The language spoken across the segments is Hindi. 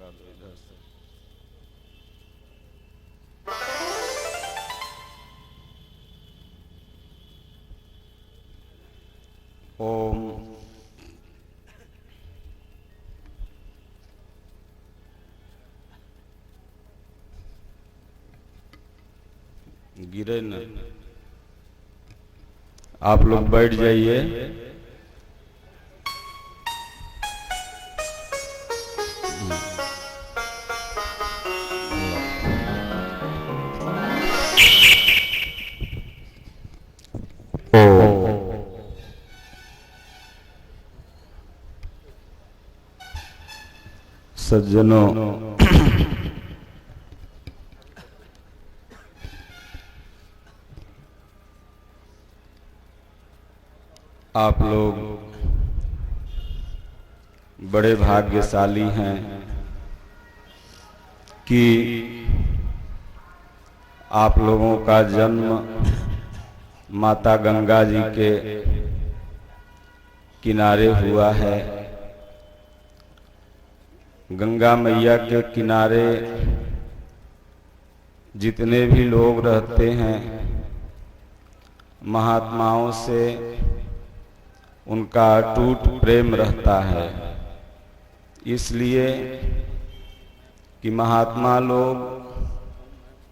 दो इधर से। ओम गिरे न, आप लोग बैठ जाइए। सज्जनों, आप लोग बड़े भाग्यशाली हैं कि आप लोगों का जन्म माता गंगा जी के किनारे हुआ है। गंगा मैया के किनारे जितने भी लोग रहते हैं, महात्माओं से उनका अटूट प्रेम रहता है। इसलिए कि महात्मा लोग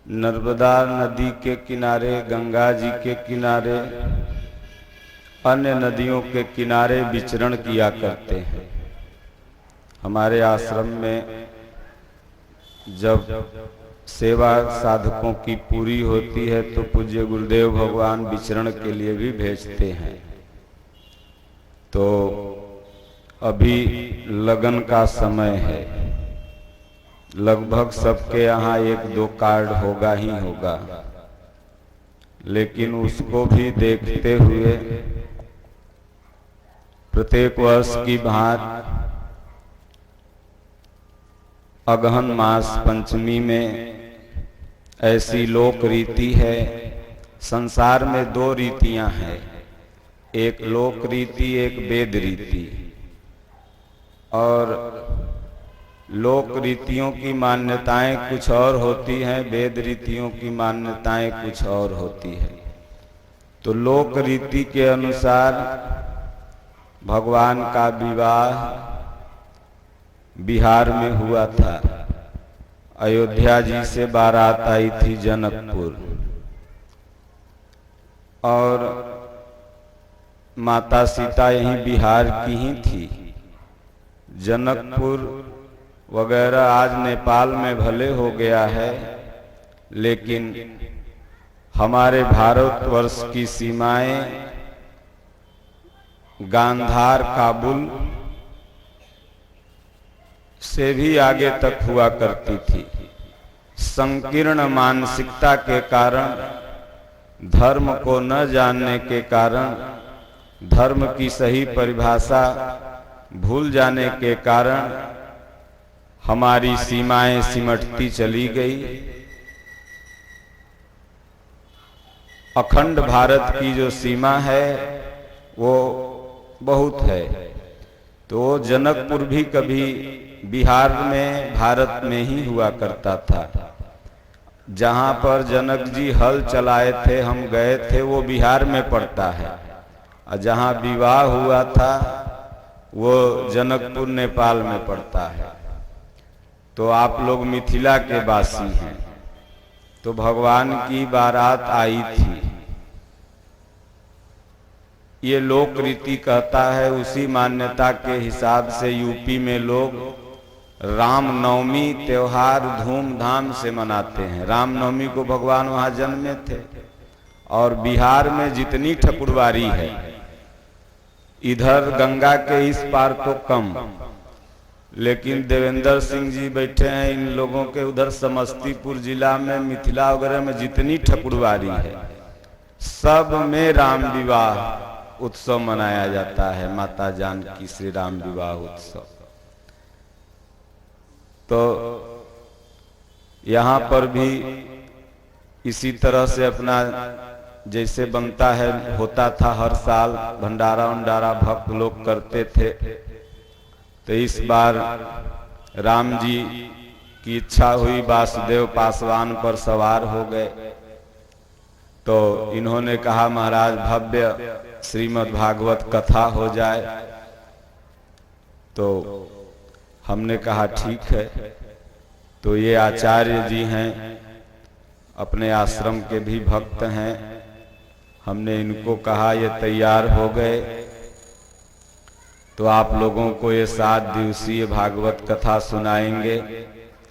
नर्मदा नदी के किनारे, गंगा जी के किनारे, अन्य नदियों के किनारे विचरण किया करते हैं। हमारे आश्रम में जब सेवा साधकों की पूरी होती है तो पूज्य गुरुदेव भगवान विचरण के लिए भी भेजते हैं। तो अभी लगन का समय है, लगभग सबके यहाँ 1-2 कार्ड होगा ही होगा, लेकिन उसको भी देखते हुए प्रत्येक वर्ष की भांति अगहन मास पंचमी में ऐसी लोक रीति है। संसार में 2 रीतियां हैं, एक लोक रीति, एक वेद रीति। और लोक रीतियों की मान्यताएं कुछ और होती हैं, वेद रीतियों की मान्यताएं कुछ और होती है। तो लोक रीति के अनुसार भगवान का विवाह बिहार में हुआ था। अयोध्या जी से बारात आई थी जनकपुर, और माता सीता यहीं बिहार की ही थी। जनकपुर वगैरह आज नेपाल में भले हो गया है, लेकिन हमारे भारतवर्ष की सीमाएं गांधार, काबुल से भी आगे तक हुआ करती थी। संकीर्ण मानसिकता के कारण, धर्म को न जानने के कारण, धर्म की सही परिभाषा भूल जाने के कारण हमारी सीमाएं सिमटती चली गई। अखंड भारत की जो सीमा है वो बहुत है। तो जनकपुर भी कभी बिहार में, भारत में ही हुआ करता था। जहां पर जनक जी हल चलाए थे, हम गए थे, वो बिहार में पड़ता है। और जहां विवाह हुआ था वो जनकपुर नेपाल में पड़ता है। तो आप लोग मिथिला के वासी हैं। तो भगवान की बारात आई थी, ये लोक रीति कहता है। उसी मान्यता के हिसाब से यूपी में लोग रामनवमी त्योहार धूमधाम से मनाते हैं। रामनवमी को भगवान वहां जन्मे थे। और बिहार में जितनी ठकुरवारी है, इधर गंगा के इस पार तो कम, लेकिन देवेंद्र सिंह जी बैठे हैं, इन लोगों के उधर समस्तीपुर जिला में, मिथिला वगैरह में जितनी ठकुरवारी है, सब में राम विवाह उत्सव मनाया जाता है। माता जानकी श्री राम विवाह उत्सव। तो यहाँ पर भी इसी तरह से अपना जैसे बनता है होता था, हर साल भंडारा उंडारा भक्त लोग करते थे। तो इस बार राम जी की इच्छा हुई, वासुदेव पासवान पर सवार हो गए। तो इन्होंने कहा महाराज भव्य श्रीमद् भागवत कथा हो जाए। तो हमने कहा ठीक है। तो ये आचार्य जी हैं, अपने आश्रम के भी भक्त हैं। हमने इनको कहा ये तैयार हो गए तो आप लोगों को ये 7 दिवसीय भागवत कथा सुनाएंगे।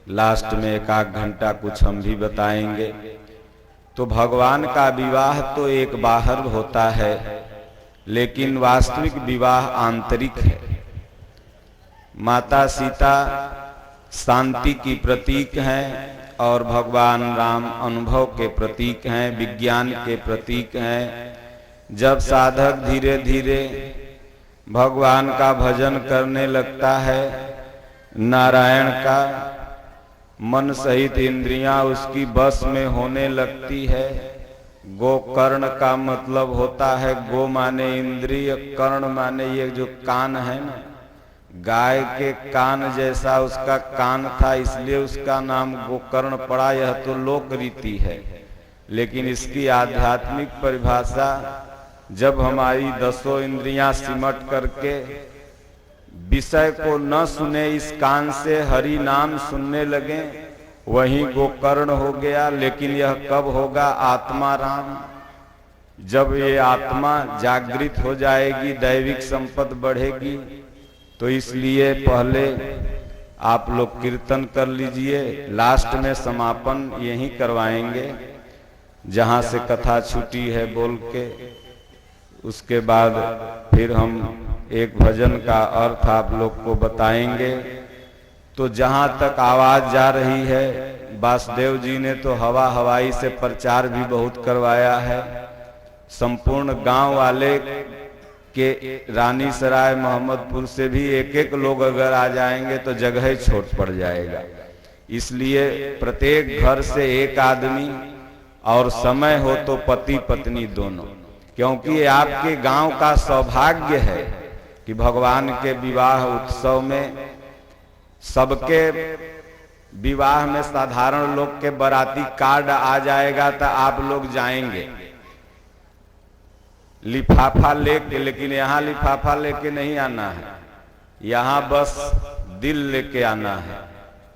लास्ट में 1 घंटा कुछ हम भी बताएंगे। तो भगवान का विवाह तो एक बाहर होता है, लेकिन वास्तविक विवाह आंतरिक है। माता सीता शांति की प्रतीक हैं और भगवान राम अनुभव के प्रतीक हैं, विज्ञान के प्रतीक हैं। जब साधक धीरे धीरे भगवान का भजन करने लगता है, नारायण का मन सहित इंद्रियां उसकी बस में होने लगती है। गोकर्ण का मतलब होता है, गो माने इंद्रिय, कर्ण माने ये जो कान है ना, गाय के कान जैसा उसका कान था, इसलिए उसका नाम गोकर्ण पड़ा। यह तो लोक रीति है, लेकिन इसकी आध्यात्मिक परिभाषा जब हमारी 10 इंद्रियां सिमट करके विषय को न सुने, इस कान से हरि नाम सुनने लगे, वही गोकर्ण हो गया। लेकिन यह कब होगा? आत्मा राम, जब ये आत्मा जागृत हो जाएगी, दैविक संपत्ति बढ़ेगी। तो इसलिए पहले आप लोग कीर्तन कर लीजिए, लास्ट में समापन यही करवाएंगे जहां से कथा छूटी है बोल के। उसके बाद फिर हम एक भजन का अर्थ आप लोग को बताएंगे। तो जहां तक आवाज जा रही है, वासुदेव जी ने तो हवा हवाई से प्रचार भी बहुत करवाया है। संपूर्ण गांव वाले के रानी सराय मोहम्मदपुर से भी एक लोग अगर आ जाएंगे तो जगह ही छोट पड़ जाएगा। इसलिए प्रत्येक घर से एक आदमी, और समय हो तो पति पत्नी दोनों, क्योंकि ये आपके गांव का सौभाग्य है कि भगवान के विवाह उत्सव में, सबके विवाह में साधारण लोग के बाराती कार्ड आ जाएगा तो आप लोग जाएंगे लिफाफा लेके, लेकिन यहाँ लिफाफा लेके नहीं आना है, यहाँ बस दिल लेके आना है।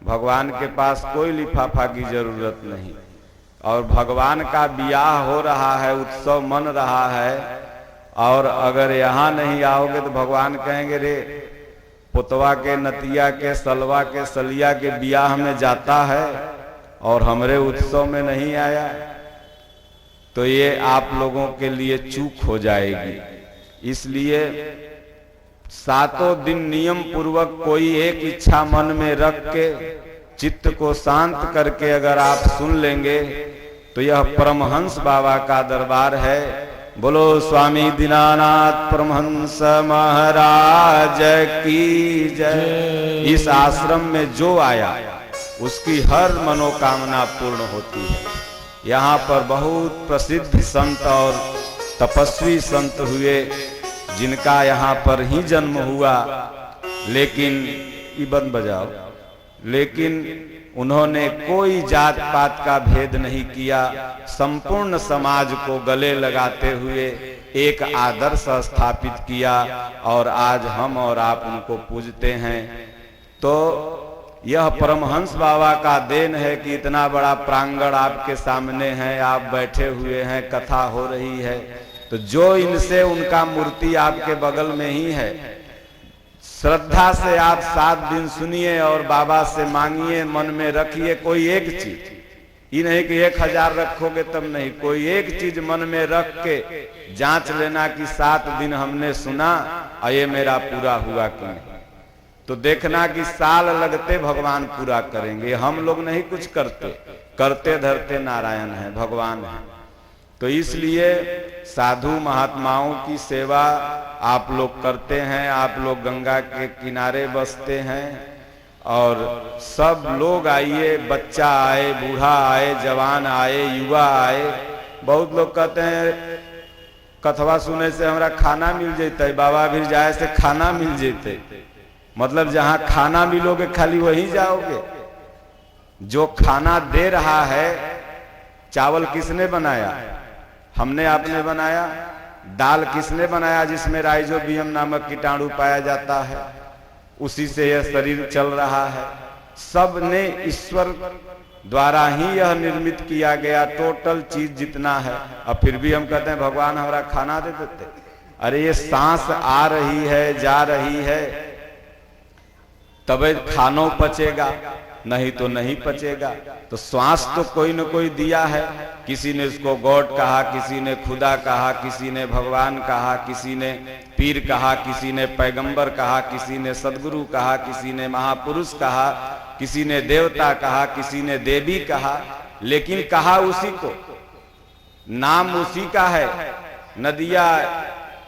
भगवान के पास कोई लिफाफा की जरूरत नहीं। और भगवान का ब्याह हो रहा है, उत्सव मन रहा है, और अगर यहाँ नहीं आओगे तो भगवान कहेंगे रे पुतवा के नतिया के सलवा के सलिया के ब्याह में जाता है और हमरे उत्सव में नहीं आया। तो ये आप लोगों के लिए चूक हो जाएगी। इसलिए 7 दिन नियम पूर्वक कोई एक इच्छा मन में रख के चित्त को शांत करके अगर आप सुन लेंगे तो यह परमहंस बाबा का दरबार है। बोलो स्वामी दीनानाथ परमहंस महाराज की जय। इस आश्रम में जो आया उसकी हर मनोकामना पूर्ण होती है। यहाँ पर बहुत प्रसिद्ध संत और तपस्वी संत हुए जिनका यहाँ पर ही जन्म हुआ, लेकिन इबन बजाओ, लेकिन उन्होंने कोई जात पात का भेद नहीं किया। संपूर्ण समाज को गले लगाते हुए एक आदर्श स्थापित किया, और आज हम और आप उनको पूजते हैं। तो यह परमहंस बाबा का देन है कि इतना बड़ा प्रांगण आपके सामने है, आप बैठे हुए हैं, कथा हो रही है। तो जो इनसे उनका मूर्ति आपके बगल में ही है, श्रद्धा से आप 7 दिन सुनिए और बाबा से मांगिए, मन में रखिए कोई एक चीज। ये नहीं कि 1000 रखोगे तब नहीं, कोई एक चीज मन में रख के जांच लेना कि 7 दिन हमने सुना और ये मेरा पूरा हुआ कि नहीं। तो देखना कि साल लगते भगवान पूरा करेंगे। हम लोग नहीं कुछ करते, करते धरते नारायण है, भगवान है। तो इसलिए साधु महात्माओं की सेवा आप लोग करते हैं। आप लोग गंगा के किनारे बसते हैं और सब लोग आइए, बच्चा आए, बूढ़ा आए, जवान आए, युवा आए। बहुत लोग कहते हैं कथवा सुने से हमरा खाना मिल जैते, बाबा भी जाए से खाना मिल जैते, मतलब जहां खाना मिलोगे खाली वहीं जाओगे। जो खाना दे रहा है, चावल किसने बनाया? हमने आपने बनाया। दाल किसने बनाया? जिसमें राइजोबियम नामक कीटाणु पाया जाता है, उसी से यह शरीर चल रहा है। सब ने ईश्वर द्वारा ही यह निर्मित किया गया टोटल चीज जितना है। अब फिर भी हम कहते हैं भगवान हमारा खाना दे देते। अरे ये सांस आ रही है, जा रही है, तबे खानों पचेगा, नहीं तो नहीं पचेगा। तो श्वास तो कोई न कोई दिया है। किसी ने उसको गॉड कहा, किसी ने खुदा कहा, किसी ने भगवान कहा, किसी ने पीर कहा, किसी ने पैगंबर कहा, किसी ने सदगुरु कहा, किसी ने महापुरुष कहा, किसी ने देवता कहा, किसी ने देवी कहा, लेकिन कहा उसी को, नाम उसी का है। नदियां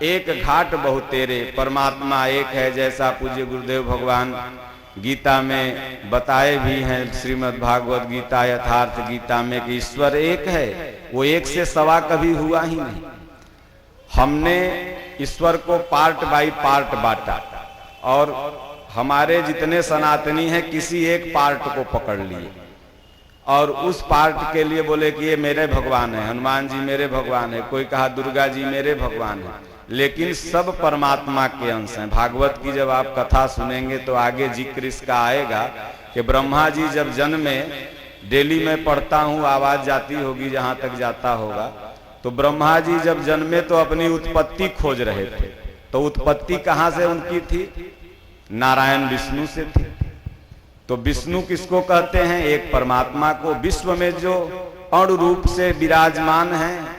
एक घाट बहुतेरे, परमात्मा एक है, जैसा पूज्य गुरुदेव भगवान गीता में बताए भी हैं, श्रीमद् भागवत गीता यथार्थ गीता में, कि ईश्वर एक है। वो एक से सवा कभी हुआ ही नहीं। हमने ईश्वर को पार्ट बाय पार्ट बांटा और हमारे जितने सनातनी हैं किसी एक पार्ट को पकड़ लिए और उस पार्ट के लिए बोले कि ये मेरे भगवान है, हनुमान जी मेरे भगवान है, कोई कहा दुर्गा जी मेरे भगवान है, लेकिन सब परमात्मा के अंश हैं। भागवत की जब आप कथा सुनेंगे तो आगे जिक्र इसका आएगा कि ब्रह्मा जी जब जन्मे, डेली में पढ़ता हूँ, आवाज जाती होगी जहां तक जाता होगा, तो ब्रह्मा जी जब जन्मे तो अपनी उत्पत्ति खोज रहे थे। तो उत्पत्ति कहां से उनकी थी? नारायण विष्णु से थी। तो विष्णु किसको कहते हैं? एक परमात्मा को। विश्व में जो अणु रूप से विराजमान हैं,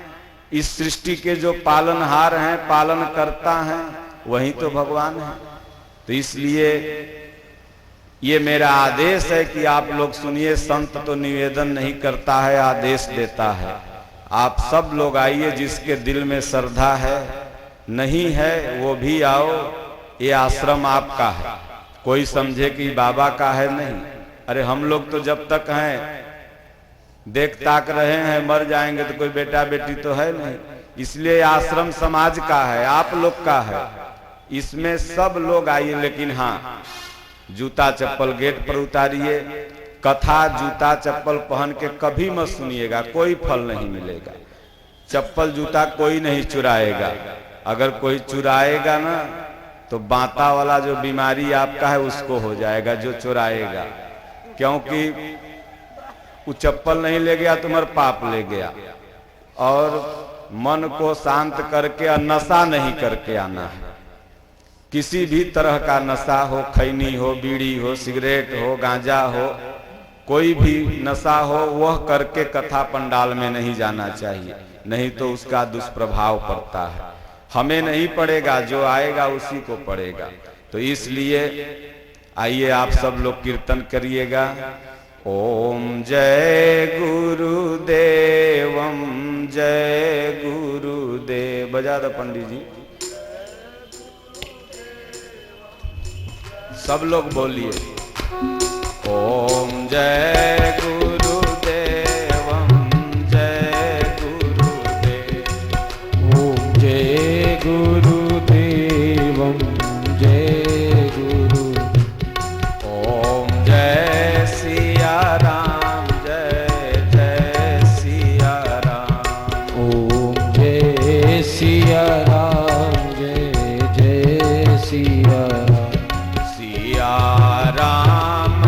इस सृष्टि के जो पालनहार हैं, पालन करता हैं, वही तो भगवान है। तो इसलिए ये मेरा आदेश है कि आप लोग सुनिए। संत तो निवेदन नहीं करता है, आदेश देता है। आप सब लोग आइए, जिसके दिल में श्रद्धा है, नहीं है वो भी आओ। ये आश्रम आपका है। कोई समझे कि बाबा का है, नहीं। अरे हम लोग तो जब तक हैं देख ताक रहे हैं, मर जाएंगे तो कोई बेटा बेटी तो है नहीं। इसलिए आश्रम समाज का है, आप लोग का है। इसमें सब लोग आइए, लेकिन हाँ, जूता चप्पल गेट पर उतारिए। कथा जूता चप्पल पहन के कभी मत सुनिएगा, कोई फल नहीं मिलेगा। चप्पल जूता कोई नहीं चुराएगा। अगर कोई चुराएगा ना तो बाता वाला जो बीमारी आपका है उसको हो जाएगा, जो चुराएगा। क्योंकि वो चप्पल नहीं ले गया, तुम्हारा पाप ले गया। और मन को शांत करके और नशा नहीं करके आना है। किसी भी तरह का नशा हो, खैनी हो, बीड़ी हो, सिगरेट हो, गांजा हो, कोई भी नशा हो, वह करके कथा पंडाल में नहीं जाना चाहिए, नहीं तो उसका दुष्प्रभाव पड़ता है। हमें नहीं पड़ेगा, जो आएगा उसी को पड़ेगा। तो इसलिए आइए आप सब लोग कीर्तन करिएगा। ओम जय गुरुदेवम जय गुरुदेव। बजा दो पंडित जी, सब लोग बोलिए। ओम जय गुरुदेवम जय गुरुदेव। ओम जय गुरुदेवम जय गुरु। ओम जय सिया राम जय जय सिया राम। ओम जय सिया राम जय जय सिया राम। सिया राम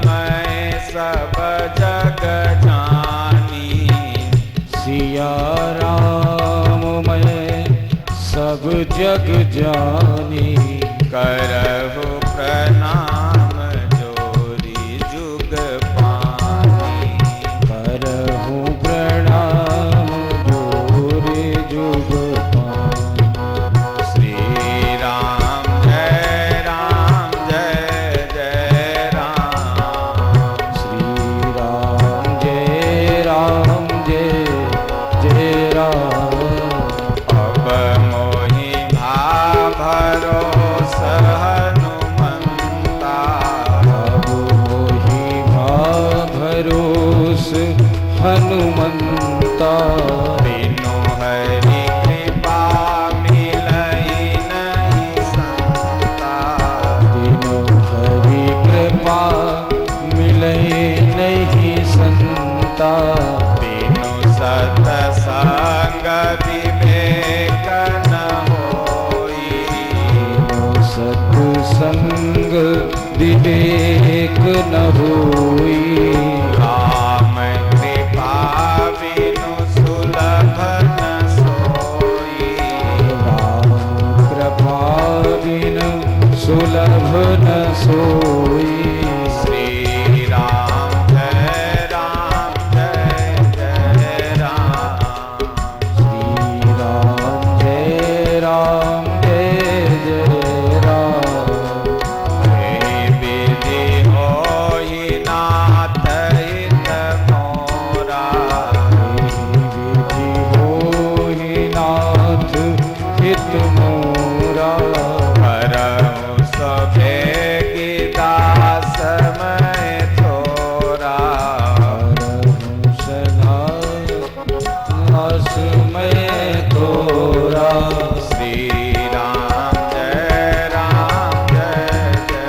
मैं सब जग जानी। सिया राम मैं सब जग जानी। करहु प्रणाम जोरी जुग पानी। करहु प्रणाम जोरी जुग पानी। श्री राम जय जय राम। श्री राम जय जय राम। अब मोहि भा भरोसा हनुमंता। संग विवेक न होई। राम कृपा बिनु सुलभ न सोई। राम कृपा बिनु सुलभ न सोई। श्री राम जय जय राम। श्री राम जय जय राम। हे विधि होई नाथ हित मोरा। विधि होई नाथ हित मोरा। करहु सभेगी दास मैं थोरा। करहु सदा दास मैं तोरा। श्री राम जय जय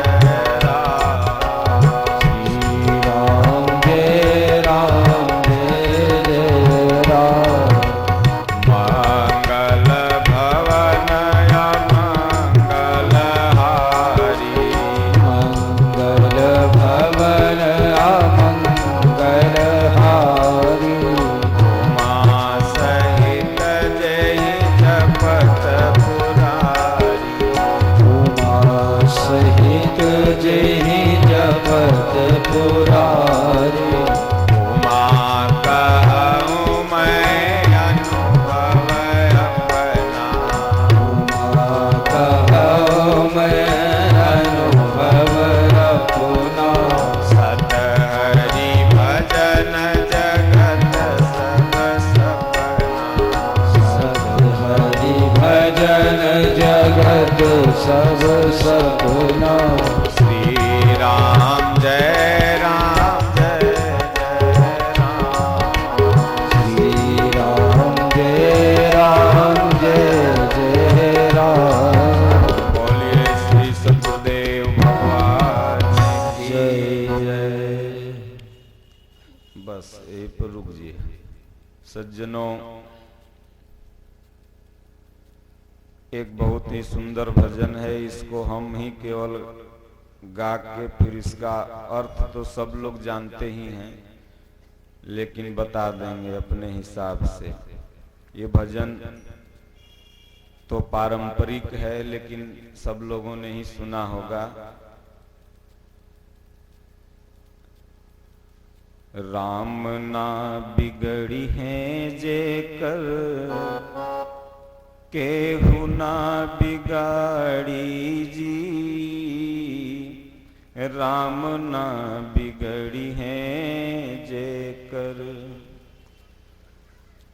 राम। श्री राम जय जय राम। मंगल भवन अमंगल हारी। मंगल भवन अमंगल हारी। उमा सहित जय जपत पुरारी। उमा सहित जहि जपत पुरारी। उमा कहूँ मैं अनुभव अपना। उमा कहूँ मैं अनुभव अपना। सत हरि भजन जगत सब सपना। सत हरि भजन जगत सब सपना। श्री राम जय जय राम। श्री राम जय जय राम। बोलिए श्री सतगुरुदेव भगवान की जय जय। बस यहीं पर रुक जी। सज्जनों, एक बहुत ही सुंदर भजन है। इसको हम ही केवल गा के फिर इसका अर्थ तो सब लोग जानते ही हैं, लेकिन बता देंगे अपने हिसाब से। ये भजन तो पारंपरिक है, लेकिन सब लोगों ने ही सुना होगा। राम ना बिगड़ी है जे कर, केहू ना बिगाड़ी जी। राम ना बिगड़ी है जे कर,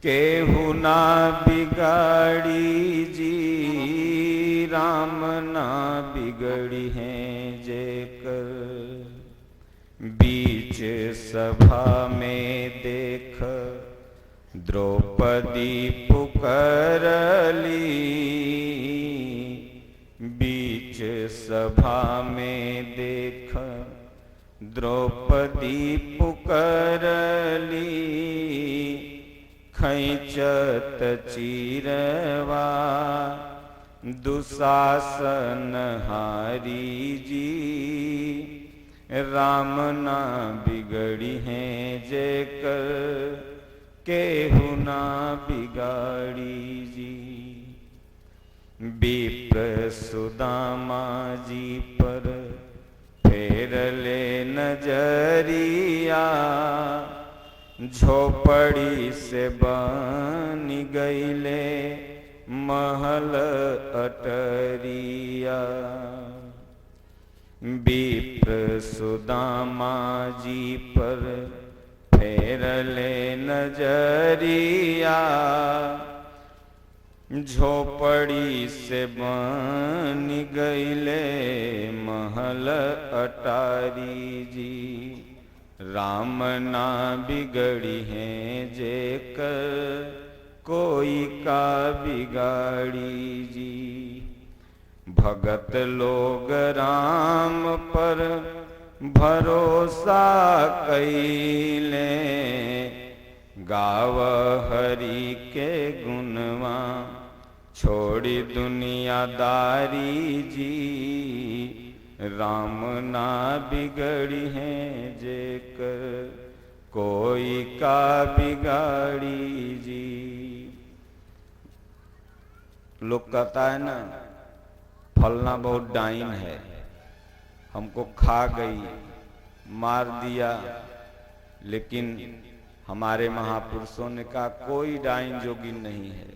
केहू ना बिगाड़ी जी। राम ना बिगड़ी है जे कर। बीच सभा में देख द्रौपदी पुकारली। बीच सभा में देख द्रौपदी पुकारली। खैचत चीरवा दुशासन हारी जी। राम ना बिगड़ी है जे कर, केहू ना बिगाड़ी जी। विप्र सुदामा जी पर फेर ले नजरिया। झोपड़ी से बन गईले महल अटरिया। विप्र सुदामा जी पर फेर ले नजरिया। झोपड़ी से बन गईले महल अटारी जी। राम ना बिगड़ी है जे कर, कोई का बिगाड़ी जी। भगत लोग राम पर भरोसा कैले। गाव हरि के गुणवा छोड़ी दुनियादारी जी। राम ना बिगड़ी है जेकर कोई का बिगाड़ी जी। लोग कहता है ना फलना बहुत डाइन है, हमको खा गई, मार दिया, लेकिन हमारे महापुरुषों ने कहा कोई डाइन जोगिन नहीं है।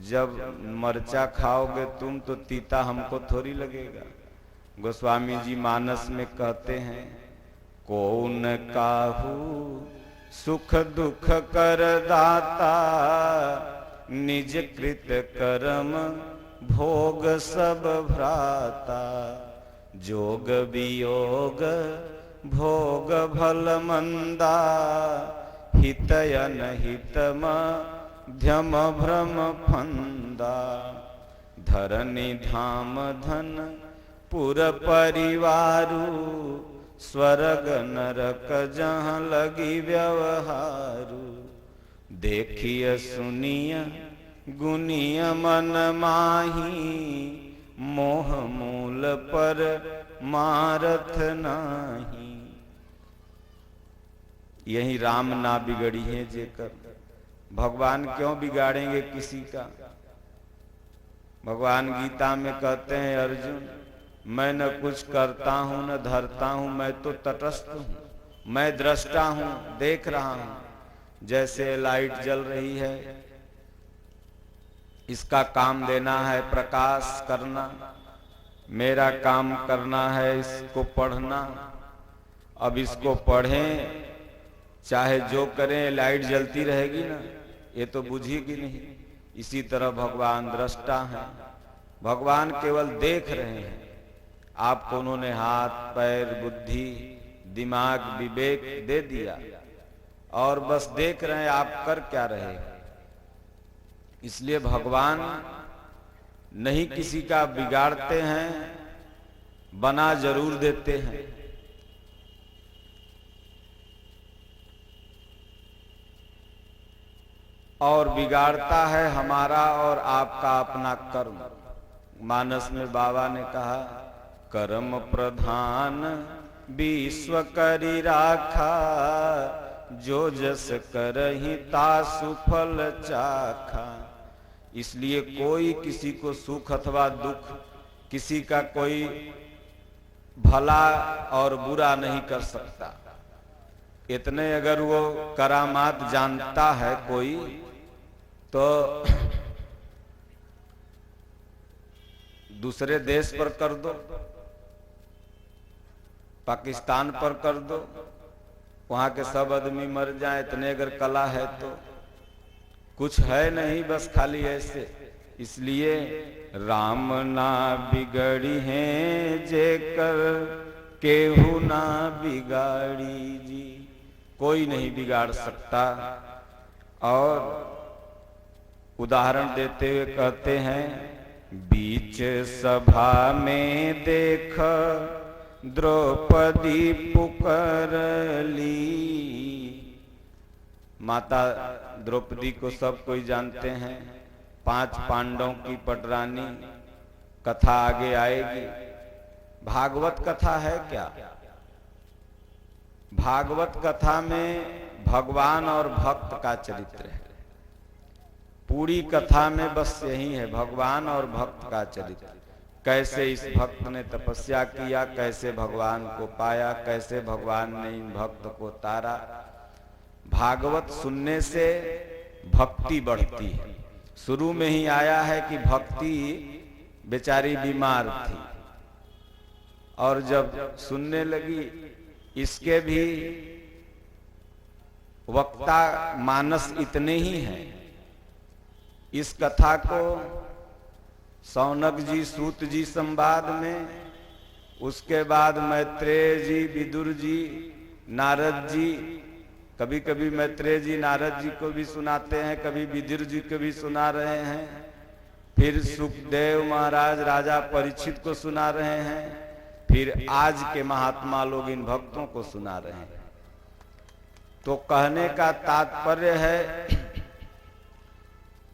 जब मरचा खाओगे तुम तो तीता हमको थोड़ी लगेगा। गोस्वामी जी मानस में कहते हैं, कौन काहू सुख दुख कर दाता, निज कृत कर्म भोग सब भ्राता, जोग वियोग भोग भल मंदा, हितयन हित मध्यम भ्रम फंदा, धरनी धाम धन पुर परिवारू, स्वर्ग नरक जहाँ लगी व्यवहारू, देखिए सुनिए गुनिय मन माही, मोह मूल पर मारथ नाही। यही राम ना बिगड़ी है जेकर। भगवान क्यों बिगाड़ेंगे किसी का? भगवान गीता में कहते हैं, अर्जुन मैं न कुछ करता हूं न धरता हूं, मैं तो तटस्थ हूं, मैं दृष्टा हूं, देख रहा हूं। जैसे लाइट जल रही है, इसका काम देना है प्रकाश करना, मेरा काम करना है इसको पढ़ना। अब इसको पढ़ें चाहे जो करें, लाइट जलती रहेगी ना, ये तो बुझेगी नहीं। इसी तरह भगवान दृष्टा है, भगवान केवल देख रहे हैं। आपको उन्होंने हाथ पैर बुद्धि दिमाग विवेक दे दिया और बस देख रहे हैं आप कर क्या रहे। इसलिए भगवान नहीं किसी का बिगाड़ते हैं, बना जरूर देते हैं। और बिगाड़ता है हमारा और आपका अपना कर्म। मानस में बाबा ने कहा, कर्म प्रधान विश्व करी राखा, जो जस करहि तासु फल चाखा। इसलिए कोई किसी को सुख अथवा दुख, किसी का कोई भला और बुरा नहीं कर सकता। इतने अगर वो करामात जानता है कोई, तो दूसरे देश पर कर दो, पाकिस्तान पर कर दो, वहां के सब आदमी मर जाए, इतने अगर कला है तो। कुछ है नहीं, बस खाली ऐसे। इसलिए राम ना बिगड़ी है जेकर केहू ना बिगाड़ी जी। कोई नहीं बिगाड़ सकता। और उदाहरण देते हुए कहते हैं, बीच सभा में देख द्रौपदी पुकार ली। माता द्रौपदी को सब कोई जानते हैं, 5 पांडवों की पटरानी। कथा आगे आएगी। भागवत कथा है क्या? भागवत कथा में भगवान और भक्त का चरित्र है। पूरी कथा में बस यही है, भगवान और भक्त का चरित्र। कैसे इस भक्त ने तपस्या किया, कैसे भगवान को पाया, कैसे भगवान ने इन भक्त को तारा। भागवत सुनने से भक्ति बढ़ती है। शुरू में ही आया है कि भक्ति बेचारी बीमार थी, और जब सुनने लगी, इसके भी वक्ता मानस इतने ही हैं। इस कथा को सौनक जी सूत जी संवाद में, उसके बाद मैत्रेय जी विदुर जी नारद जी, कभी कभी मैत्रेय जी नारद जी को भी सुनाते हैं, कभी विदुर जी को भी सुना रहे हैं, फिर सुखदेव महाराज राजा परीक्षित को सुना रहे हैं, फिर आज के महात्मा लोग इन भक्तों को सुना रहे हैं। तो कहने का तात्पर्य है,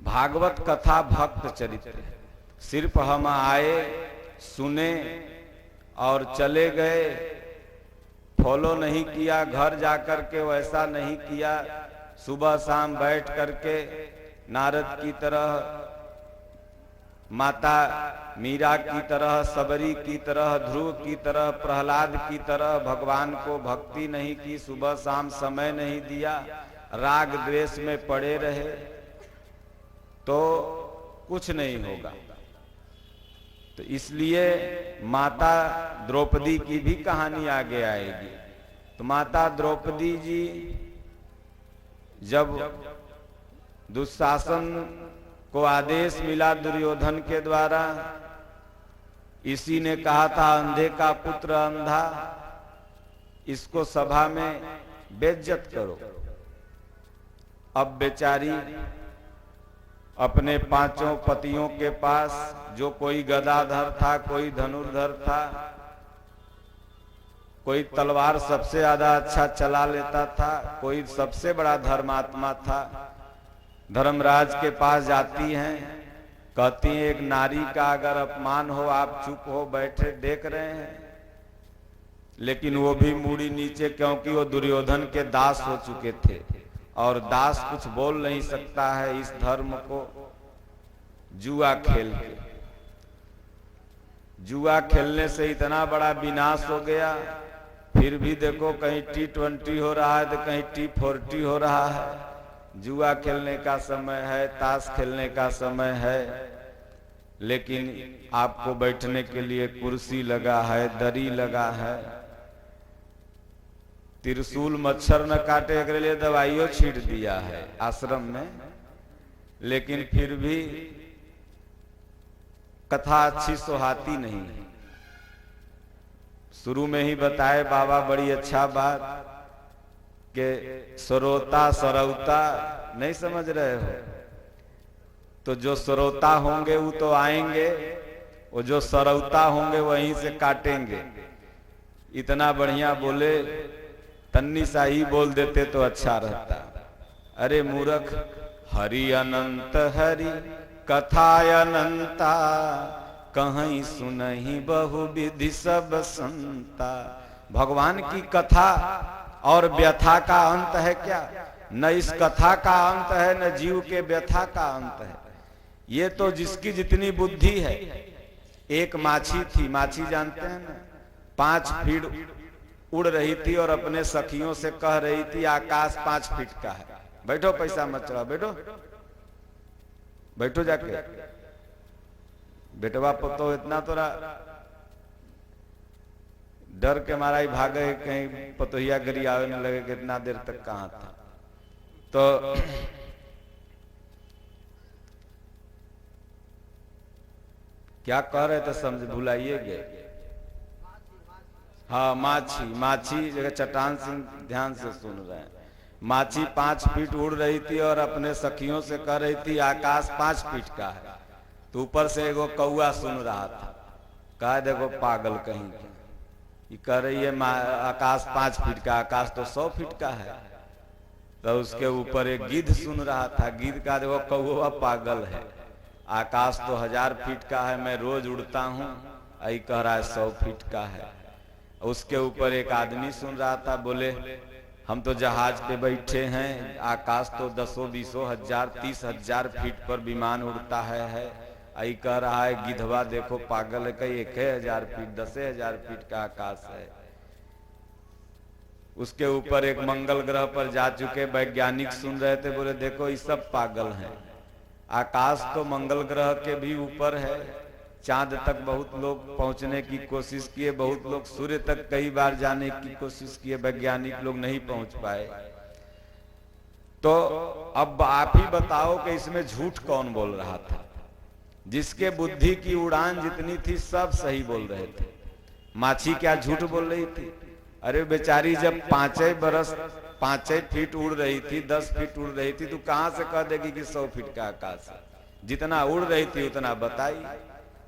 भागवत कथा भक्त चरित्र है। सिर्फ हम आए सुने और चले गए, फॉलो नहीं किया, घर जाकर के वैसा नहीं किया, सुबह शाम बैठ करके नारद की तरह, माता मीरा की तरह, सबरी की तरह, ध्रुव की तरह, प्रहलाद की तरह भगवान को भक्ति नहीं की, सुबह शाम समय नहीं दिया, राग द्वेष में पड़े रहे, तो कुछ नहीं होगा। तो इसलिए माता द्रौपदी की भी कहानी आगे आएगी। तो माता द्रौपदी जी जब दुशासन को आदेश मिला दुर्योधन के द्वारा, इसी ने कहा था अंधे का पुत्र अंधा, इसको सभा में बेइज्जत करो। अब बेचारी अपने पांचों पतियों के पास, जो कोई गदाधर था, कोई धनुर्धर था, कोई तलवार सबसे ज्यादा अच्छा चला लेता था, कोई सबसे बड़ा धर्मात्मा था, धर्मराज के पास जाती हैं, कहती हैं एक नारी का अगर अपमान हो, आप चुप हो बैठे देख रहे हैं। लेकिन वो भी मुड़ी नीचे, क्योंकि वो दुर्योधन के दास हो चुके थे, और दास कुछ बोल नहीं सकता है इस धर्म को जुआ खेल के। जुआ खेलने से इतना बड़ा विनाश हो गया, फिर भी देखो कहीं T20 हो रहा है तो कहीं T40 हो रहा है। जुआ खेलने का समय है, ताश खेलने का समय है, लेकिन आपको बैठने के लिए कुर्सी लगा है, दरी लगा है, त्रिशूल मच्छर न काटे के लिए दवाइयों छीट दिया है आश्रम में, लेकिन फिर भी कथा अच्छी सुहाती नहीं है। शुरू में ही बताए बाबा बड़ी अच्छा बात कि श्रोता सरौता नहीं समझ रहे हो, तो जो श्रोता होंगे वो तो आएंगे, वो जो सरौता होंगे वहीं से काटेंगे। इतना बढ़िया बोले, तन्नी सा ही बोल देते तो अच्छा रहता। अरे मूर्ख, हरि अनंत हरि कथा अनंता, कहीं सुनहि बहुविधि सब संता। भगवान की कथा और व्यथा का अंत है क्या? न इस कथा का अंत है, न जीव के व्यथा का अंत है। ये तो जिसकी जितनी बुद्धि है। एक माछी थी, माछी जानते हैं ना, 5 फीट उड़ रही थी और अपने सखियों से कह रही थी आकाश 5 फीट का है, बैठो पैसा मत चढ़ाओ, बैठो बैठो जाके। बेटवा तो इतना तोरा डर के मारा ही भागे, कहीं पतोहिया गरी आवे न लगे कि इतना देर तक कहां था। तो क्या कह रहे थे समझ भुलाइए गए। हाँ, माछी, माछी जगह चट्टान सिंह ध्यान से सुन रहे हैं। माछी 5 फीट उड़ रही थी और अपने सखियों से कह रही थी आकाश 5 फीट का है। तो ऊपर से एगो कौआ सुन रहा था, कहा देखो पागल कहीं की, ये कह रही है आकाश 5 फीट का, आकाश तो 100 फीट का है। तो उसके ऊपर एक गिद्ध सुन रहा था, गिद्ध का देखो कौआ पागल है, आकाश तो 1000 फीट का है, मैं रोज उड़ता हूँ, आई कह रहा है 100 फीट का है। उसके ऊपर एक आदमी सुन रहा था, बोले हम तो जहाज पे बैठे हैं, आकाश तो 10, 20, 1000, 30,000 फीट पर विमान उड़ता है। आई कह रहा है गिधवा देखो पागल है, कहीं 1000 फीट 10,000 फीट का आकाश है। उसके ऊपर एक मंगल ग्रह पर जा चुके वैज्ञानिक सुन रहे थे, बोले देखो ये सब पागल हैं, आकाश तो मंगल ग्रह के भी ऊपर है, चांद तक बहुत लोग पहुंचने की कोशिश किए, बहुत लोग सूर्य तक कई बार जाने की कोशिश किए, वैज्ञानिक लोग नहीं पहुंच पाए। तो अब आप ही बताओ कि इसमें झूठ कौन बोल रहा था? जिसके बुद्धि की उड़ान जितनी थी सब सही बोल रहे थे। माछी क्या झूठ बोल रही थी? अरे बेचारी जब 5 फीट उड़ रही थी, 10 फीट उड़ रही थी, तो कहां से कह देगी कि 100 फीट का आकाश है? जितना उड़ रही थी उतना बताई।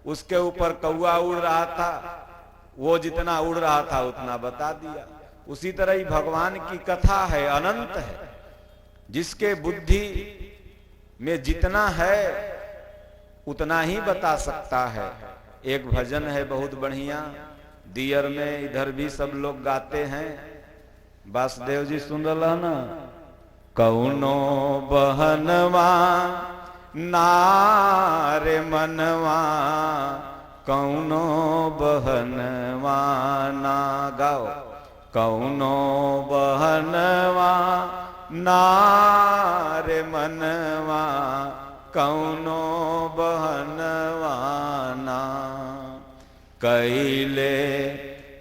उसके ऊपर कौआ उड़ रहा था, वो जितना उड़ रहा था उतना बता दिया। उसी तरह ही भगवान की कथा है, अनंत है। जिसके बुद्धि में जितना है उतना ही बता सकता है। एक भजन है बहुत बढ़िया, दियर में इधर भी सब लोग गाते हैं। वासुदेव जी सुन रहा ना, कौनो बहनवा नारे मनवा, कौनो बहनवा ना, गाओ, कौनो बहनवा नारे मनवा, कौनो बहनवा ना, कैले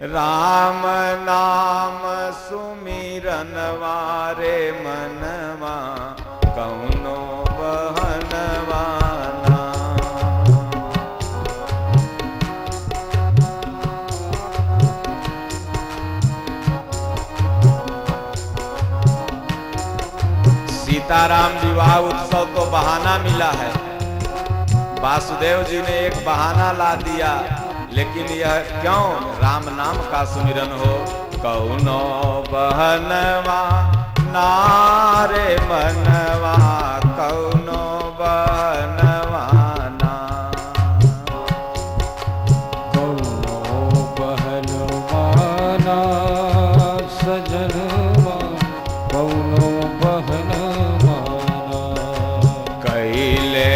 राम नाम सुमिरन वारे मनवा, कौनो बहनवा ना। सीताराम विवाह उत्सव को बहाना मिला है। वासुदेव जी ने एक बहाना ला दिया, लेकिन यह क्यों? राम नाम का सुमिरन हो। कौनो बहनवा नारे मनवा, कौनो बहनवा ना, कौनो बहनवा ना सजनवा, कौनो बहनवा ना, कैले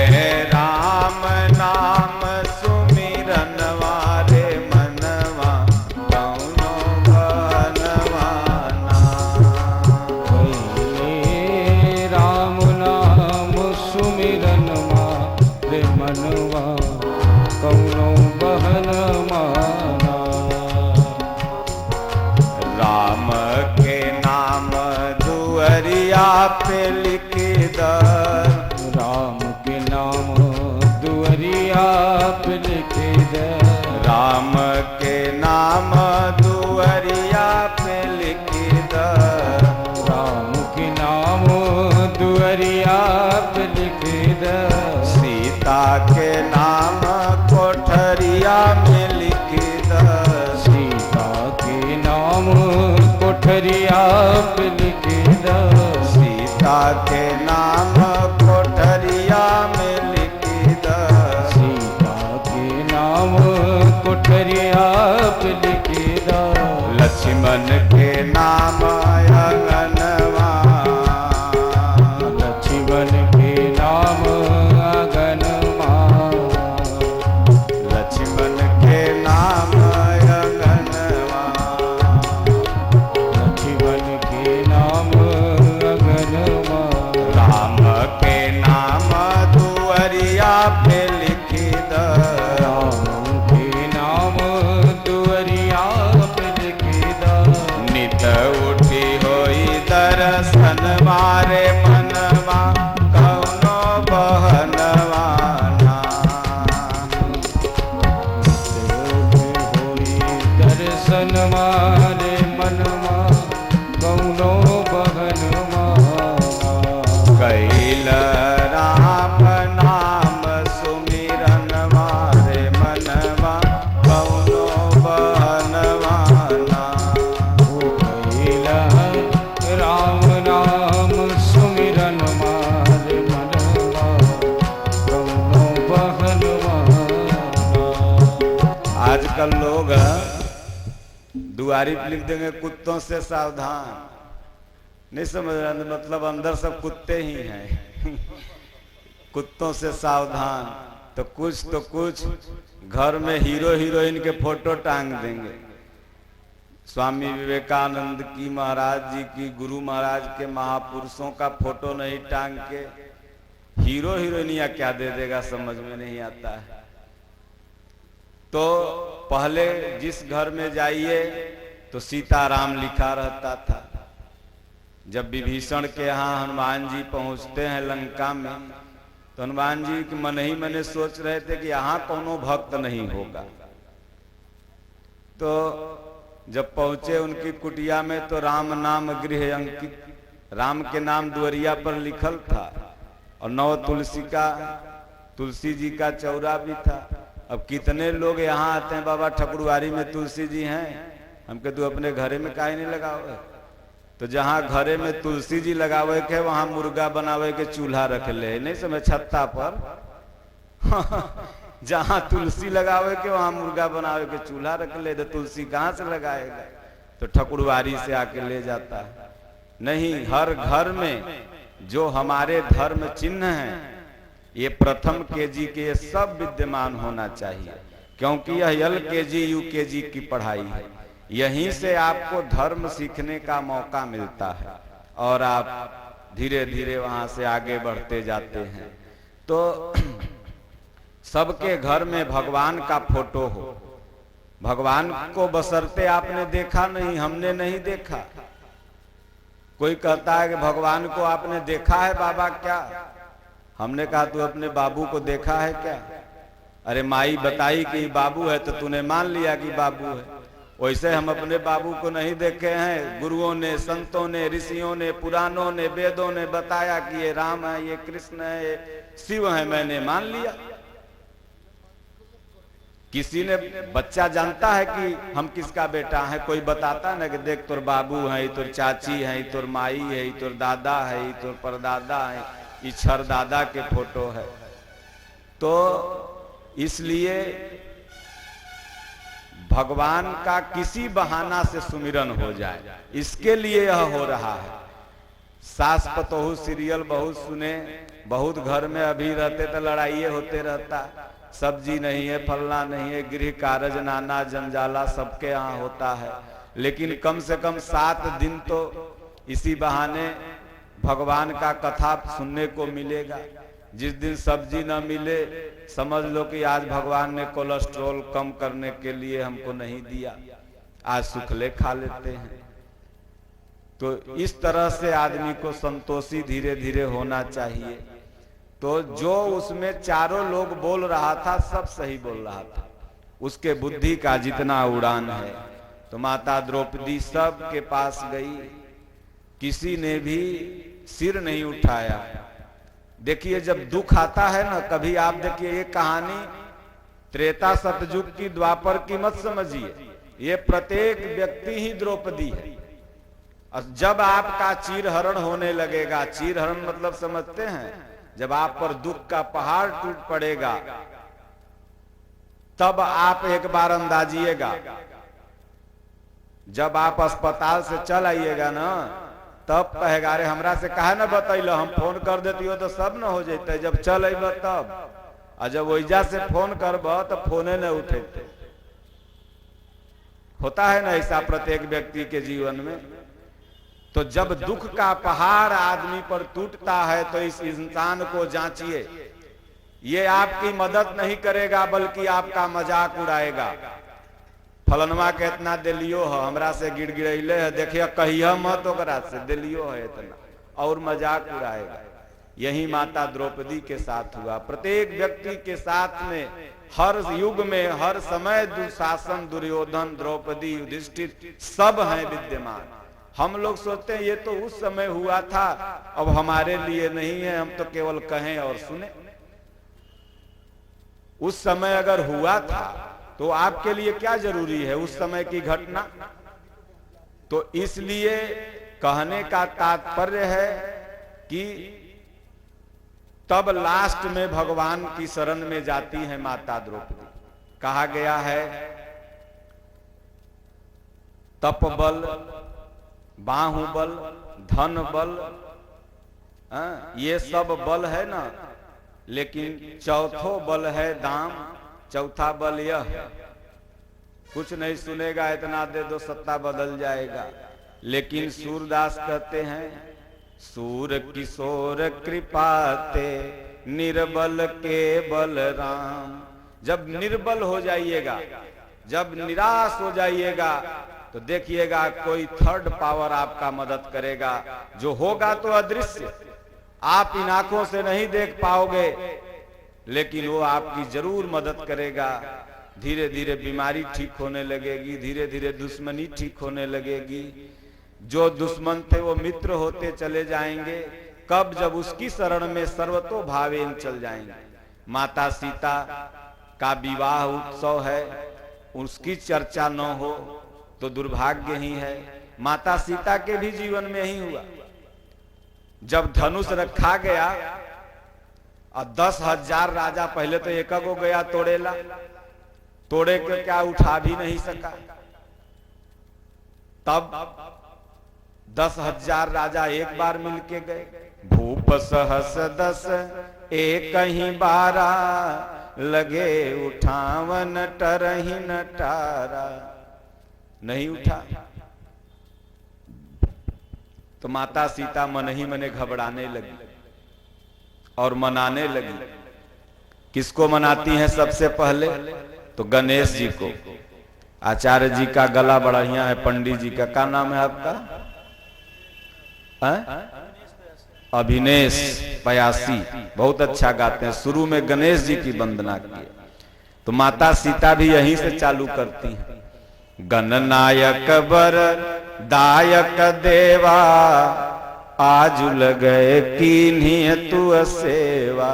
राम नाम सुमिरन वारे मनवा, कौनो बहनवा ना, कैले राम नाम सुमिरन वारे मनवा, कौनो बहनवा ना, राम के नाम दुअरिया पे लिख द, राम के नाम दुअरिया पे लिख दे, राम के नाम दुअरिया पे लिख द, राम के नाम दुअरिया पे लिख दे, सीता के नाम कोठरिया में लिख द, सीता के नाम कोठरिया पे लिख दे, सीता के नाम कोठरिया में लिख द, सीता के नाम कोठरिया पे लिख दे, लक्ष्मण के नाम अंगनवा, लक्ष्मण के नाम अगनमा, लक्ष्मण के नाम अंगनवा, लक्ष्मण के नाम अगनमा, राम के नाम दुअरिया पे लिख द, राम के नाम दुअरिया पे लिख दे, नित उठी होई दर्शन मारे मनवा, कौनो बहनवा ना, होई दर्शन मारे मनवा, कौनो बहनवा ना, कैल राम नाम सुमिरन मारे मनवा, कौनो बहनवा ना, कैला राम नाम सुमिरन मारे मनवा, कौनो बहनवा ना। आजकल लोग दुआरी पे लिख देंगे कुत्तों से सावधान, नहीं समझ रहे, मतलब अंदर सब कुत्ते ही हैं। कुत्तों से सावधान, तो कुछ घर में हीरो हीरोइन के फोटो टांग देंगे। स्वामी विवेकानंद की, महाराज जी की, गुरु महाराज के, महापुरुषों का फोटो नहीं टांग के हीरो हीरोइनिया क्या दे देगा, समझ में नहीं आता है। तो पहले जिस घर में जाइए तो सीताराम लिखा रहता था। जब विभीषण के यहाँ हनुमान जी पहुंचते हैं लंका में, तो हनुमान जी के मन ही मन सोच रहे थे कि यहाँ कोनो भक्त नहीं होगा। तो जब पहुंचे उनकी कुटिया में तो राम नाम गृह अंकित, राम के नाम दुअरिया पर लिखल था, और 9 तुलसी जी का चौरा भी था। अब कितने लोग यहाँ आते हैं, बाबा ठकुरवारी में तुलसी जी हैं, हमके तू अपने घरे में काहे नहीं लगावे। तो जहाँ घरे में तुलसी जी लगावे के वहां मुर्गा बनावे के चूल्हा रख ले, नहीं समझ, छत्ता पर। जहां तुलसी लगावे के वहां मुर्गा बनावे के चूल्हा रख ले, तो तुलसी कहां से लगाएगा? तो ठकुरवारी से आके ले जाता है। नहीं, हर घर में जो हमारे धर्म चिन्ह हैं, ये प्रथम केजी के ये सब विद्यमान होना चाहिए, क्योंकि यह LKG UKG की पढ़ाई है। यहीं से आपको धर्म सीखने का मौका मिलता है और आप धीरे धीरे वहां से आगे बढ़ते जाते हैं। तो सबके घर में भगवान का फोटो हो। भगवान को बशर्ते आपने देखा नहीं, हमने नहीं देखा। कोई कहता है कि भगवान को आपने देखा है बाबा क्या? हमने कहा तू अपने बाबू को देखा है क्या? अरे माई बताई कि बाबू है तो तूने मान लिया कि बाबू है। वैसे हम अपने बाबू को नहीं देखे हैं। गुरुओं ने, संतों ने, ऋषियों ने, पुराणों ने, वेदों ने बताया कि ये राम है, ये कृष्ण है, ये शिव है, मैंने मान लिया। किसी ने, बच्चा जानता है कि हम किसका बेटा है? कोई बताता ना कि देख तोर बाबू है, तोर चाची है, तोर माई है, तोर दादा है, तोर परदादा है, इछर दादा के फोटो है। तो इसलिए भगवान का किसी बहाना से सुमिरन हो जाए, इसके लिए यह हो रहा है। सास पतोहू सीरियल बहुत सुने, बहुत घर में अभी रहते तो लड़ाइये होते रहता। सब्जी नहीं है, फलना नहीं है, गृह कारज नाना जंजाला सबके यहाँ होता है। लेकिन कम से कम 7 दिन तो इसी बहाने भगवान का कथा सुनने को मिलेगा। जिस दिन सब्जी न मिले, समझ लो कि आज भगवान ने कोलेस्ट्रॉल कम करने के लिए हमको नहीं दिया, आज सुखले खा लेते हैं। तो इस तरह से आदमी को संतोषी धीरे धीरे होना चाहिए। तो जो उसमें चारों लोग बोल रहा था, सब सही बोल रहा था। उसके बुद्धि का जितना उड़ान है। तो माता द्रौपदी सब के पास गई, किसी ने भी सिर नहीं उठाया। देखिए, जब दुख आता है ना, कभी आप देखिए, ये कहानी त्रेता सतयुग की, द्वापर की मत समझिए। ये प्रत्येक व्यक्ति ही द्रौपदी है। और जब आपका चीरहरण होने लगेगा, चीरहरण मतलब समझते हैं, जब आप पर दुख का पहाड़ टूट पड़ेगा, तब आप एक बार अंदाजिएगा। जब आप अस्पताल से चल आइएगा ना, तब कहेगा अरे हमरा से काहे ना बतैल, हम फोन कर देती हो तो सब न हो जाते। जब चल अइब तब, और जब वैजा से फोन करब तो फोने न उठेते। होता है ना ऐसा प्रत्येक व्यक्ति के जीवन में। तो जब दुख का पहाड़ आदमी पर टूटता है, तो इस इंसान को जांचिए। ये आपकी मदद नहीं करेगा, बल्कि आपका मजाक उड़ाएगा। फलनवा के इतना दिलियो है, हमरा से गिड़गिड़ैले है, देखिए कहिया मत ओकरा से, दिलियो है इतना, और मजाक उड़ाएगा। यही माता द्रौपदी के साथ हुआ। प्रत्येक व्यक्ति के साथ में हर युग में, हर समय दुशासन, दुर्योधन, द्रौपदी, युधिष्ठिर सब हैं विद्यमान। हम लोग सोचते हैं ये तो उस समय हुआ था, अब हमारे लिए नहीं है, हम तो केवल कहें और सुने। उस समय अगर हुआ था तो आपके लिए क्या जरूरी है उस समय की घटना? तो इसलिए कहने का तात्पर्य है कि तब लास्ट में भगवान की शरण में जाती है माता द्रौपदी। कहा गया है तप बल, बाहुबल, धन बल, ये सब बल है ना, लेकिन चौथो बल है दाम। चौथा बल यह, कुछ नहीं सुनेगा, इतना दे दो सत्ता बदल जाएगा। लेकिन सूरदास कहते हैं सूर किशोर कृपाते निर्बल के बल राम। जब निर्बल हो जाइएगा, जब निराश हो जाइएगा, तो देखिएगा कोई थर्ड पावर आपका मदद करेगा। जो होगा तो अदृश्य, आप इन आंखों से नहीं देख पाओगे, लेकिन वो आपकी जरूर मदद करेगा। धीरे धीरे बीमारी ठीक होने लगेगी, धीरे धीरे दुश्मनी ठीक होने लगेगी। जो दुश्मन थे वो मित्र होते चले जाएंगे। कब? जब उसकी शरण में सर्वतो भावेन चल जाएंगे। माता सीता का विवाह उत्सव है, उसकी चर्चा न हो तो दुर्भाग्य ही है। माता सीता के भी जीवन में ही हुआ। जब धनुष रखा गया और 10,000 राजा, पहले तो एक गो गया तोड़ेला, तोड़े के क्या उठा भी नहीं सका। तब 10,000 राजा एक बार मिलके गए। भूप सहस 10 एक ही 12, लगे उठावन टरही नटारा। नहीं उठा तो माता सीता मन ही मने घबराने लगी और मनाने लगी। किसको मनाती हैं सबसे पहले? तो गणेश जी को। आचार्य जी का गला बढ़िया है, पंडित जी का क्या नाम है आपका? अभिनेश पयासी, बहुत अच्छा गाते हैं। शुरू में गणेश जी की वंदना की तो माता सीता भी यहीं से चालू करती हैं। गणनायक बर दायक देवा, आजुल गए कीन्ही तू सेवा।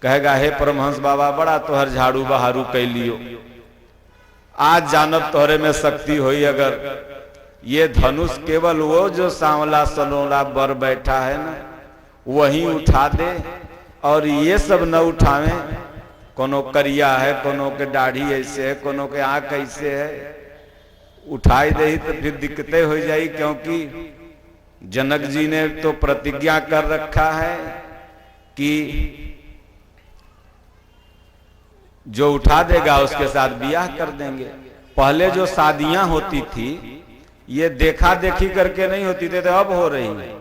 कहेगा हे परमहंस बाबा, बड़ा तोहर झाड़ू बहारू कैलियो, आज जानब तोहरे में शक्ति होई। अगर ये धनुष केवल वो जो सांवला सलोला बर बैठा है ना, वही उठा दे, और ये सब न उठावे। कोनो करिया है, कोनो के दाढ़ी ऐसे है, कोनो के आंख ऐसे है, उठाई दे तो फिर दिक्कतें हो जाई। क्योंकि जनक जी ने तो प्रतिज्ञा कर रखा है कि जो उठा देगा उसके साथ ब्याह कर देंगे। पहले जो शादियां होती थी ये देखा देखी करके नहीं होती थी, तो अब हो रही है।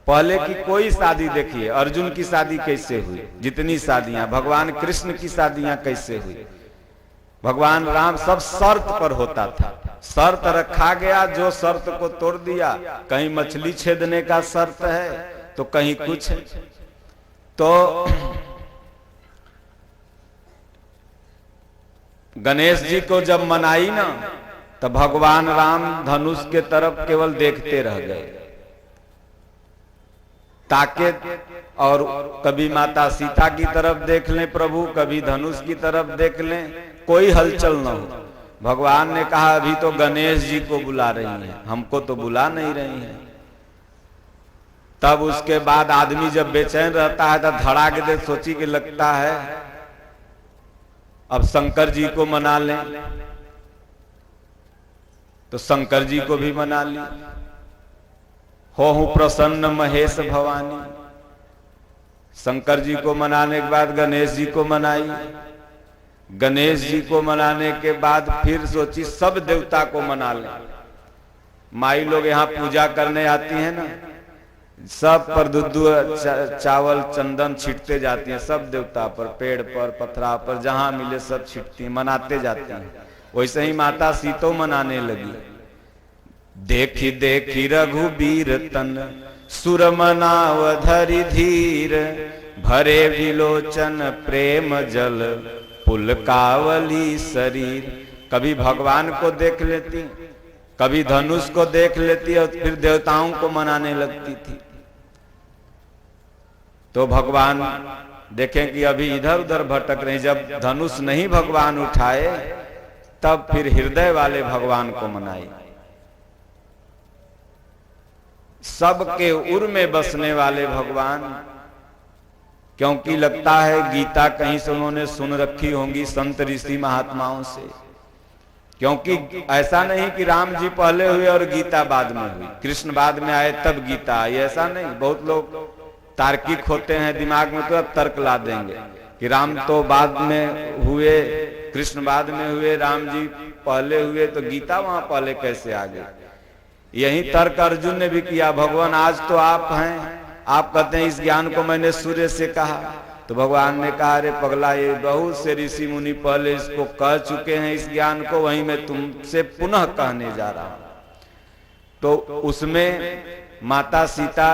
पहले की कोई शादी देखिए, अर्जुन की शादी कैसे हुई, जितनी शादियां, भगवान कृष्ण की शादियां कैसे हुई, भगवान राम, सब शर्त पर होता था। शर्त रखा गया, जो शर्त को तोड़ दिया, कहीं मछली छेदने का शर्त है तो कहीं कुछ है। तो गणेश जी को जब मनाई ना, तो भगवान राम धनुष के तरफ केवल देखते रह गए, ताके, और कभी माता सीता की तरफ देख लें प्रभु, कभी धनुष की तरफ देख लें, कोई हलचल न हो। भगवान ने कहा अभी तो गणेश जी को बुला रही हैं, हमको तो बुला नहीं रही हैं। तब उसके बाद आदमी जब बेचैन रहता है तो धड़ाके दे सोची कि लगता है अब शंकर जी को मना लें, तो शंकर जी को भी मना ली। हो प्रसन्न महेश भवानी, शंकर जी को मनाने के बाद गणेश जी को मनाई। गणेश जी को मनाने के बाद फिर सोची सब देवता को मना ले। माई लोग यहाँ पूजा करने आती हैं ना, सब पर दूध चावल चंदन छिटते जाती हैं, सब देवता पर, पेड़ पर, पथरा पर, जहां मिले सब छिटती हैं, मनाते जाते हैं। वैसे ही माता सीतो मनाने लगी। देखी देखी रघुबीर तन, सुर मनाव धरि धीर, भरे विलोचन प्रेम जल, पुलकावली शरीर। कभी भगवान को देख लेती, कभी धनुष को देख लेती और फिर देवताओं को मनाने लगती थी। तो भगवान देखें कि अभी इधर उधर भटक रहे। जब धनुष नहीं भगवान उठाए तब फिर हृदय वाले भगवान को मनाई। सबके उर में बसने वाले भगवान, क्योंकि लगता है गीता कहीं से उन्होंने सुन रखी होंगी संत ऋषि महात्माओं से। क्योंकि ऐसा नहीं कि राम जी पहले हुए और गीता बाद में हुई, कृष्ण बाद में आए तब गीता आई, ऐसा नहीं। बहुत लोग तार्किक होते हैं, दिमाग में तो तर्क ला देंगे कि राम तो बाद में हुए, कृष्ण बाद में हुए, राम जी पहले हुए, तो गीता वहां पहले कैसे आ गई। यही तर्क अर्जुन ने भी किया। भगवान आज तो आप हैं, आप कहते हैं इस ज्ञान को मैंने सूर्य से कहा, तो भगवान ने कहा अरे पगला, ये बहुत से ऋषि मुनि पहले इसको कह चुके हैं इस ज्ञान को, वहीं मैं तुमसे पुनः कहने जा रहा हूं। तो उसमें माता सीता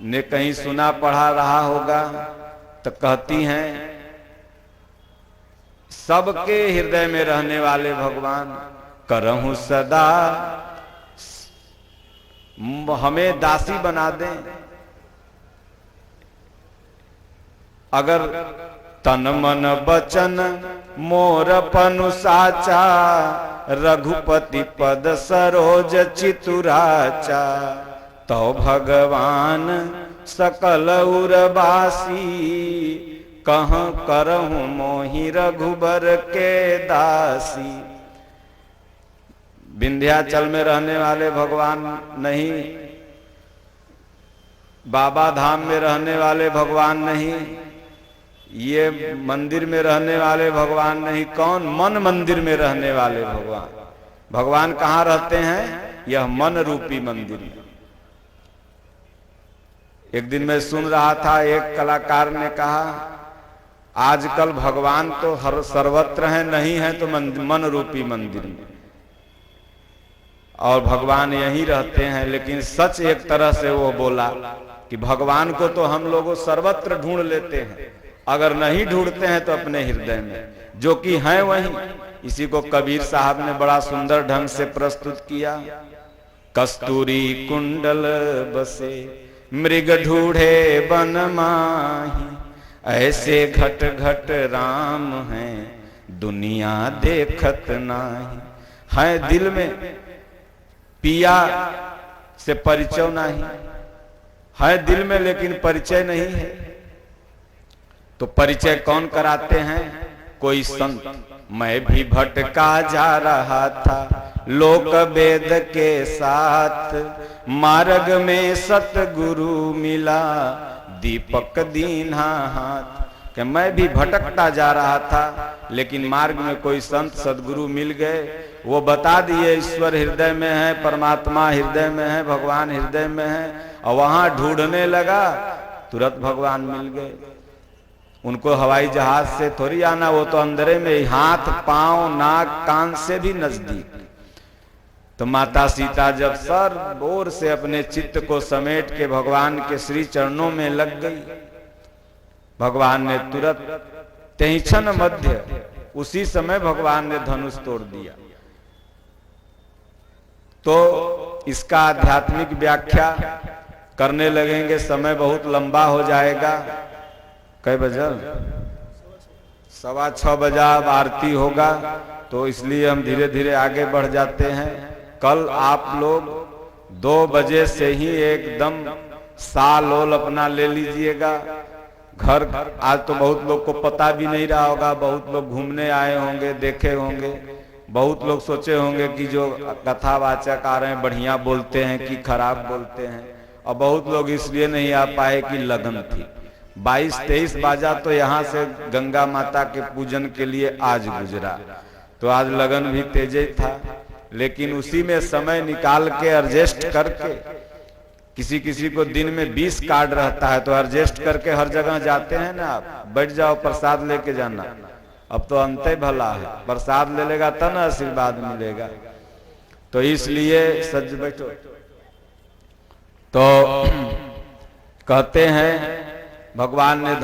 ने कहीं सुना पढ़ा रहा होगा, तो कहती हैं सबके हृदय में रहने वाले भगवान, करहूं सदा हमें दासी बना दें। अगर तन मन बचन मोर पनु साचा, रघुपति पद सरोज चितुराचा, तो भगवान सकल उरबासी, कहाँ करहूं मोहि रघुबर के दासी। विंध्याचल में रहने वाले भगवान नहीं, बाबा धाम में रहने वाले भगवान नहीं, ये मंदिर में रहने वाले भगवान नहीं, कौन? मन मंदिर में रहने वाले भगवान। भगवान कहाँ रहते हैं? यह मन रूपी मंदिर में। एक दिन मैं सुन रहा था, एक कलाकार ने कहा आजकल भगवान तो हर सर्वत्र हैं, नहीं है तो मन रूपी मंदिर में, और भगवान यहीं रहते हैं। लेकिन सच एक तरह से वो बोला कि भगवान को तो हम लोग सर्वत्र ढूंढ लेते हैं, अगर नहीं ढूंढते हैं तो अपने हृदय में, जो कि हैं वहीं। इसी को कबीर साहब ने बड़ा सुंदर ढंग से प्रस्तुत किया। कस्तूरी कुंडल बसे मृग ढूढ़े बन माही, ऐसे घट घट राम हैं दुनिया देखत नाही। है दिल में पिया से परिचय नहीं है, दिल में लेकिन परिचय नहीं है। तो परिचय कौन कराते हैं? कोई संत। मैं भी भटका जा रहा था लोक वेद के साथ, मार्ग में सतगुरु मिला दीपक दीन्हा हाथ। कि मैं भी भटकता जा रहा था, लेकिन मार्ग में कोई संत सदगुरु मिल गए, वो बता दिए ईश्वर हृदय में है, परमात्मा हृदय में है, भगवान हृदय में है। और वहां ढूंढने लगा, तुरंत भगवान मिल गए। उनको हवाई जहाज से थोड़ी आना, वो तो अंदरे में, हाथ पांव नाक कान से भी नजदीक। तो माता सीता जब सर ओर से अपने चित्त को समेट के भगवान के श्री चरणों में लग गई, भगवान ने तुरंत तेक्षण मध्य उसी समय भगवान ने धनुष तोड़ दिया। तो इसका आध्यात्मिक व्याख्या करने लगेंगे, समय बहुत लंबा हो जाएगा। कई बजल 6:15 बजा अब आरती होगा, तो इसलिए हम धीरे धीरे आगे बढ़ जाते हैं। कल आप लोग 2 बजे से ही एकदम साल ओल अपना ले लीजिएगा। घर आज तो बहुत लोग को पता भी नहीं रहा होगा, बहुत लोग घूमने आए होंगे, देखे होंगे, बहुत लोग सोचे होंगे कि जो कथावाचक आ रहे हैं बढ़िया बोलते हैं कि खराब बोलते हैं, और बहुत लोग इसलिए नहीं आ पाए कि लगन थी। 22-23 बाजा तो यहाँ से गंगा माता के पूजन के लिए आज गुजरा, तो आज लगन भी तेज था। लेकिन उसी में समय निकाल के एडजस्ट करके, किसी को दिन में 20 कार्ड रहता है, तो एडजस्ट करके हर जगह जाते हैं ना, आप बैठ जाओ, प्रसाद लेके जाना। अब तो अंत भला है, प्रसाद ले लेगा तब ना आशीर्वाद मिलेगा। तो इसलिए सज बैठो। तो कहते हैं भगवान ने